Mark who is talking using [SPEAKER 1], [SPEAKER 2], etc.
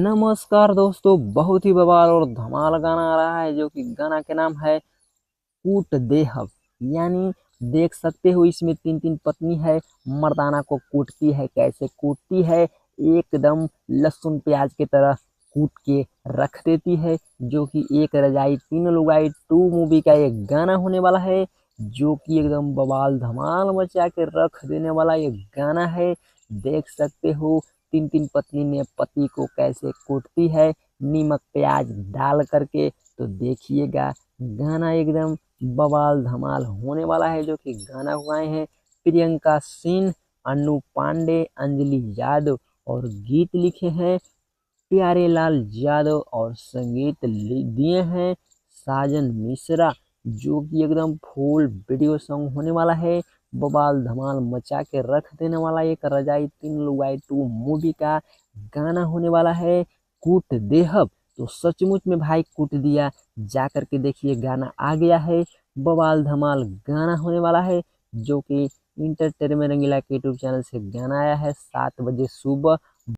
[SPEAKER 1] नमस्कार दोस्तों, बहुत ही बवाल और धमाल गाना आ रहा है जो कि गाना के नाम है कूट देहब। यानी देख सकते हो इसमें तीन तीन पत्नी है, मर्दाना को कूटती है। कैसे कूटती है? एकदम लहसुन प्याज की तरह कूट के रख देती है। जो कि एक रजाई तीन लुगाई 2 मूवी का एक गाना होने वाला है, जो कि एकदम बवाल धमाल मचा के रख देने वाला एक गाना है। देख सकते हो तीन तीन पत्नी ने पति को कैसे कूटती है नीमक प्याज डाल करके। तो देखिएगा, गाना एकदम बवाल धमाल होने वाला है। जो कि गाना गाए हैं प्रियंका सिंह, अनु पांडे, अंजलि यादव और गीत लिखे हैं प्यारे लाल यादव और संगीत दिए हैं साजन मिश्रा। जो कि एकदम फुल वीडियो सॉन्ग होने वाला है, बवाल धमाल मचा के रख देने वाला एक रजाई तीन लुगाई 2 मूवी का गाना होने वाला है कूट देहब। तो सचमुच में भाई कूट दिया, जा करके देखिए गाना आ गया है। बवाल धमाल गाना होने वाला है, जो कि इंटरटेनमेंट रंगीला के यूट्यूब चैनल से गाना आया है 7 बजे सुबह।